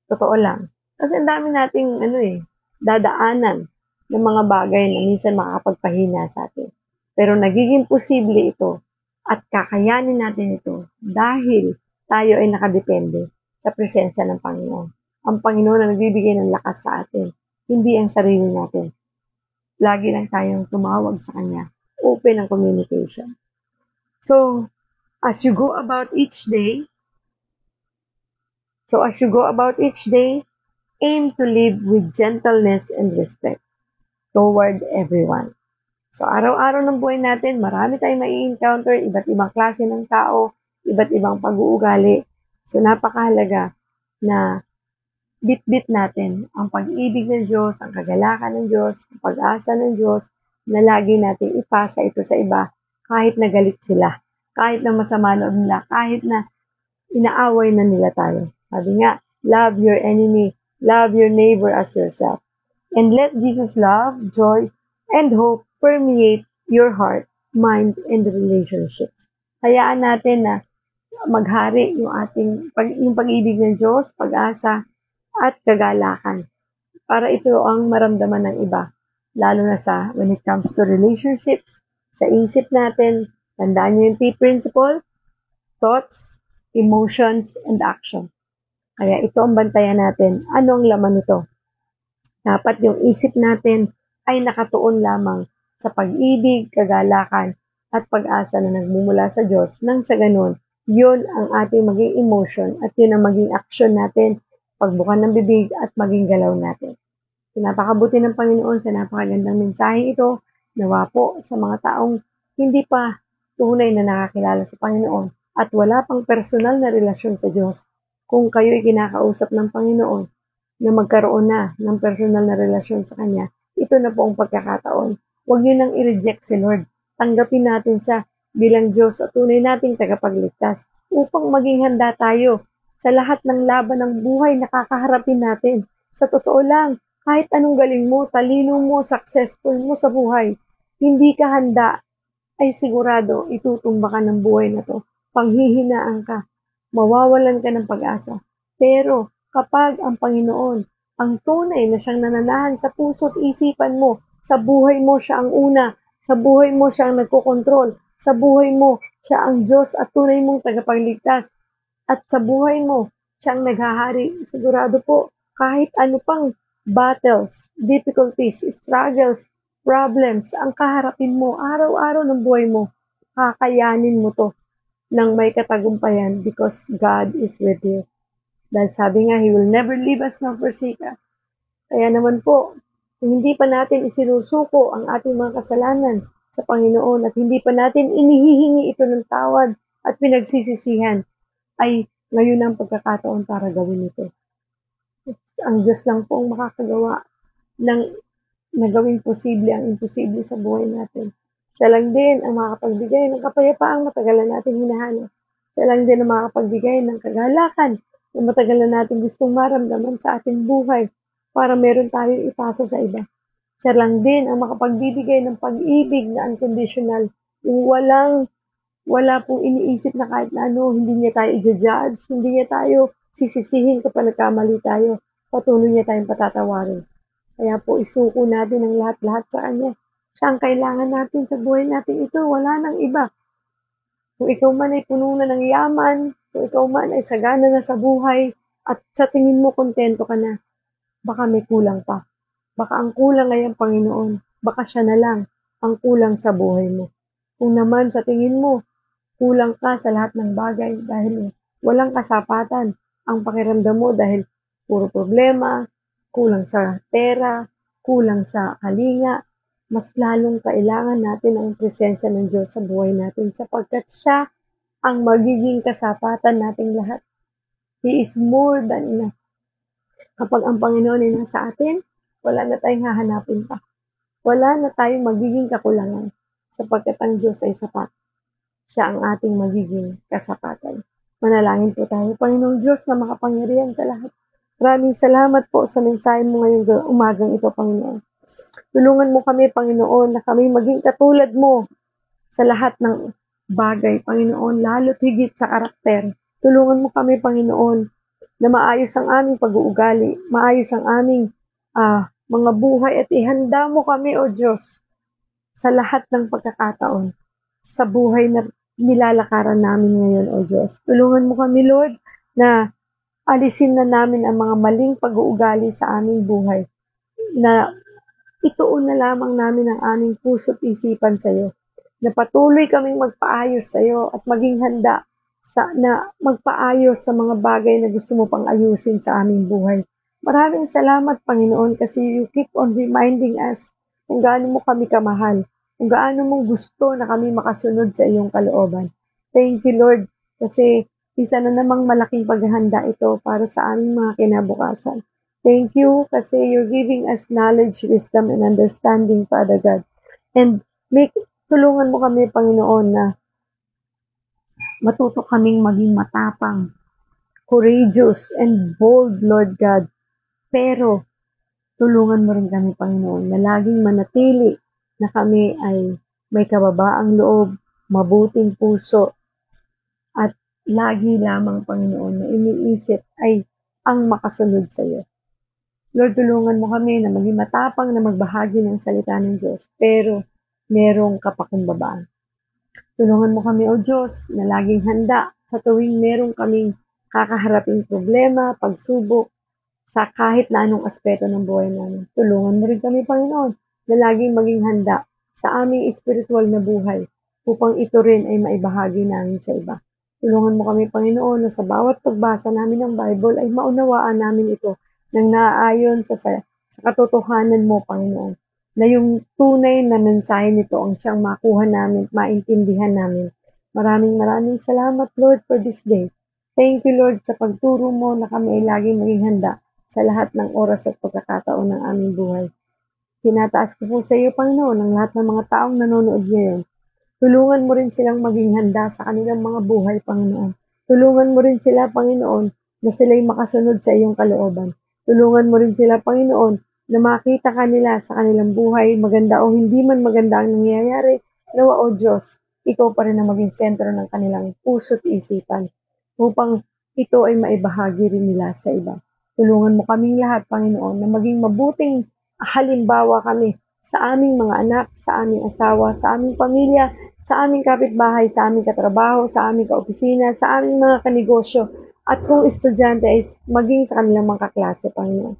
Totoo lang. Kasi ang dami nating dadaanan ng mga bagay na minsan makakapagpahina sa atin. Pero nagiging posible ito at kakayanin natin ito dahil tayo ay nakadepende sa presensya ng Panginoon. Ang Panginoon ang nagbibigay ng lakas sa atin, hindi ang sarili natin. Lagi lang tayong tumawag sa Kanya. Open ang communication. So, as you go about each day, aim to live with gentleness and respect toward everyone. So, araw-araw ng buhay natin, marami tayong mai-encounter, iba't ibang klase ng tao, iba't ibang pag-uugali. So, napakahalaga na bit-bit natin ang pag-ibig ng Diyos, ang kagalakan ng Diyos, ang pag-asa ng Diyos, na lagi natin ipasa ito sa iba, kahit nagalit sila, kahit na masama loob nila, kahit na inaaway na nila tayo. Sabi nga, love your enemy, love your neighbor as yourself. And let Jesus' love, joy, and hope permeate your heart, mind, and relationships. Hayaan natin na maghari yung yung pag-ibig ng Diyos, pag-asa, at kagalakan para ito ang maramdaman ng iba. Lalo na when it comes to relationships, sa isip natin, tandaan nyo yung P-principle, thoughts, emotions, and action. Kaya ito ang bantayan natin. Ano ang laman nito? Dapat yung isip natin ay nakatuon lamang sa pag-ibig, kagalakan, at pag-asa na nagmumula sa Diyos. Nang sa ganun, yun ang ating maging emotion at yun ang maging action natin, pagbukan ng bibig at maging galaw natin. Pinapakabuti ng Panginoon sa napakagandang mensahe ito. Nawa po sa mga taong hindi pa tunay na nakakilala sa Panginoon at wala pang personal na relasyon sa Diyos. Kung kayo'y kinakausap ng Panginoon na magkaroon na ng personal na relasyon sa Kanya, ito na po ang pagkakataon. Huwag niyo nang i-reject si Lord. Tanggapin natin siya bilang Diyos at tunay nating tagapagligtas upang maging handa tayo sa lahat ng laban ng buhay na kakaharapin natin. Sa totoo lang, kahit anong galing mo, talino mo, successful mo sa buhay, hindi ka handa, ay sigurado itutumba ka ng buhay na to. Panghihinaan ka, mawawalan ka ng pag-asa. Pero kapag ang Panginoon, ang tunay na siyang nananahan sa puso at isipan mo, sa buhay mo siya ang una, sa buhay mo siya ang nagkokontrol, sa buhay mo siya ang Diyos at tunay mong tagapagligtas, at sa buhay mo siya ang naghahari, sigurado po, kahit ano pang battles, difficulties, struggles, problems, ang kaharapin mo, araw-araw ng buhay mo, kakayanin mo to ng may katagumpayan because God is with you. Dahil sabi nga, He will never leave us nor forsake us. Kaya naman po, kung hindi pa natin isinusuko ang ating mga kasalanan sa Panginoon at hindi pa natin inihihingi ito ng tawad at pinagsisisihan, ay ngayon ang pagkakataon para gawin ito. Ang Diyos lang po ang makakagawa ng nagawing posible ang imposible sa buhay natin. Siya lang din ang makakapagbigay ng kapayapaang matagal na natin hinahanap. Siya lang din ang makakapagbigay ng kagalakan na matagal na natin gustong maramdaman sa ating buhay para meron tayong ipasa sa iba. Siya lang din ang makapagbibigay ng pag-ibig na unconditional, yung wala pong iniisip na kahit na ano, hindi niya tayo i-judge, hindi niya tayo sisisihin kapag nagkamali tayo, patuloy niya tayong patatawarin. Kaya po isuko natin ang lahat-lahat sa Kanya. Siya ang kailangan natin sa buhay natin ito, wala nang iba. Kung ikaw man ay puno na ng yaman, kung ikaw man ay sagana na sa buhay, at sa tingin mo kontento ka na, baka may kulang pa. Baka ang kulang ay ang Panginoon. Baka siya na lang ang kulang sa buhay mo. Kung naman sa tingin mo, kulang ka sa lahat ng bagay dahil walang kasapatan ang pakiramdam mo dahil puro problema, kulang sa pera, kulang sa kalinga, mas lalong kailangan natin ang presensya ng Diyos sa buhay natin sapagkat siya ang magiging kasapatan nating lahat. He is more than enough. Kapag ang Panginoon ay nasa atin, wala na tayong hahanapin pa. Wala na tayong magiging kakulangan sapagkat ang Diyos ay sapat. Siya ang ating magiging kasapatan. Manalangin po tayo. Panginoong Diyos na makapangyarihan sa lahat. Maraming salamat po sa mensahe mo ngayong umagang ito, Panginoon. Tulungan mo kami, Panginoon, na kami maging katulad mo sa lahat ng bagay, Panginoon, lalo't higit sa karakter. Tulungan mo kami, Panginoon, na maayos ang aming pag-uugali, maayos ang aming mga buhay at ihanda mo kami, O Diyos, sa lahat ng pagkakataon, sa buhay na nilalakaran namin ngayon, O Diyos. Tulungan mo kami, Lord, na alisin na namin ang mga maling pag-uugali sa aming buhay, na ituon na lamang namin ang aming puso at isipan sa iyo, na patuloy kaming magpaayos sa iyo at maging handa na magpaayos sa mga bagay na gusto mo pang ayusin sa aming buhay. Maraming salamat, Panginoon, kasi you keep on reminding us kung gaano mo kami kamahal, kung gaano mong gusto na kami makasunod sa iyong kalooban. Thank you, Lord, kasi isa na namang malaking paghahanda ito para sa aming mga kinabukasan. Thank you kasi you're giving us knowledge, wisdom, and understanding, Father God. And tulungan mo kami, Panginoon, na matuto kaming maging matapang, courageous, and bold, Lord God. Pero tulungan mo rin kami, Panginoon, na laging manatili na kami ay may kababaang loob, mabuting puso, at lagi lamang, Panginoon, na iniisip ay ang makasunod sa iyo. Lord, tulungan mo kami na maging matapang na magbahagi ng salita ng Diyos, pero merong kapakumbabaan. Tulungan mo kami, O Diyos, na laging handa sa tuwing merong kaming kakaharaping problema, pagsubok, sa kahit na anong aspeto ng buhay namin. Tulungan mo rin kami, Panginoon, na laging maging handa sa aming espiritual na buhay upang ito rin ay maibahagi namin sa iba. Tulungan mo kami, Panginoon, na sa bawat pagbasa namin ng Bible ay maunawaan namin ito nang naaayon sa katotohanan mo, Panginoon, na yung tunay na mensahe nito ang siyang makuha namin, maintindihan namin. Maraming salamat, Lord, for this day. Thank you, Lord, sa pagturo mo na kami ay laging maging handa sa lahat ng oras at pagkakataon ng aming buhay. Tinataas ko po sa iyo, Panginoon, ang lahat ng mga taong nanonood ngayon. Tulungan mo rin silang maging handa sa kanilang mga buhay, Panginoon. Tulungan mo rin sila, Panginoon, na sila'y makasunod sa iyong kalooban. Tulungan mo rin sila, Panginoon, na makita kanila sa kanilang buhay, maganda o hindi man maganda ang nangyayari. Nawa, O Diyos, ikaw pa rin ang maging sentro ng kanilang puso't isipan upang ito ay maibahagi rin nila sa iba. Tulungan mo kaming lahat, Panginoon, na maging mabuting halimbawa kami sa aming mga anak, sa aming asawa, sa aming pamilya, sa aming kapitbahay, sa aming katrabaho, sa aming kaopisina, sa aming mga kanegosyo, at kung estudyante ay maging sa kanilang mga kaklase, Panginoon.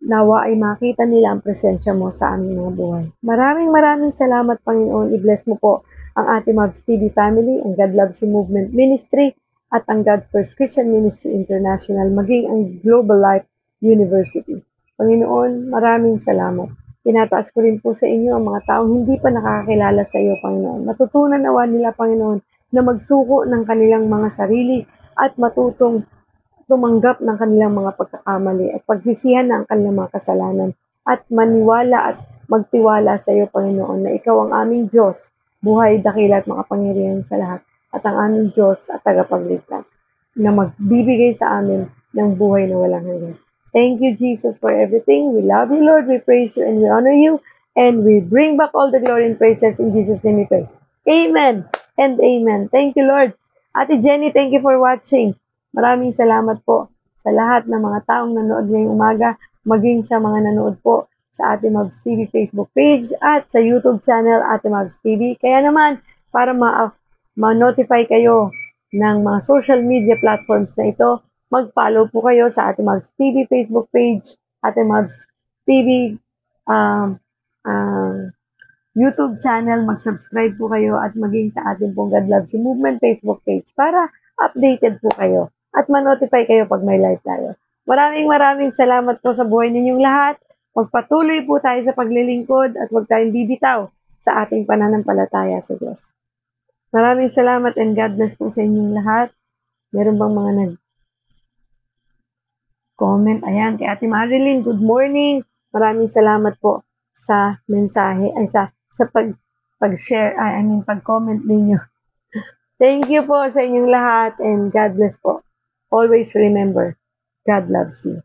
Nawa ay makita nila ang presensya mo sa aming mga buhay. Maraming salamat, Panginoon. I-bless mo po ang ating Mavs TV family, ang God Loves You Movement Ministry, at ang God First Christian Ministry International, maging ang Global Life University. Panginoon, maraming salamat. Tinataas ko rin po sa inyo ang mga taong hindi pa nakakakilala sa iyo, Panginoon. Matutunan nawa nila, Panginoon, na magsuko ng kanilang mga sarili at matutong tumanggap ng kanilang mga pagkakamali at pagsisihan ng kanilang mga kasalanan at maniwala at magtiwala sa iyo, Panginoon, na ikaw ang aming Diyos, buhay, dakila at makapangyarihan sa lahat, at ang aming Diyos at tagapagligtas na magbibigay sa amin ng buhay na walang hanggan. Thank you, Jesus, for everything. We love you, Lord. We praise you and we honor you. And we bring back all the glory and praises in Jesus' name we pray. Amen and amen. Thank you, Lord. Ate Jenny, thank you for watching. Maraming salamat po sa lahat ng mga taong nanood ngayong umaga, maging sa mga nanood po sa Ate Mavs TV Facebook page at sa YouTube channel Ate Mavs TV. Kaya naman, para ma-notify kayo ng mga social media platforms na ito, mag-follow po kayo sa Ate Mavs TV Facebook page, Ate Mavs TV YouTube channel, mag-subscribe po kayo at maging sa ating pong God Loves You Movement Facebook page para updated po kayo at ma-notify kayo pag may live tayo. Maraming salamat po sa buhay ninyong lahat. Magpatuloy po tayo sa paglilingkod at huwag tayong bibitaw sa ating pananampalataya sa Diyos. Maraming salamat and God bless po sa inyong lahat. Meron bang mga nag-comment? Ayan, kay Ate Marilyn, good morning. Maraming salamat po sa mensahe, ay sa pag-share, pag-comment ninyo. Thank you po sa inyong lahat and God bless po. Always remember, God loves you.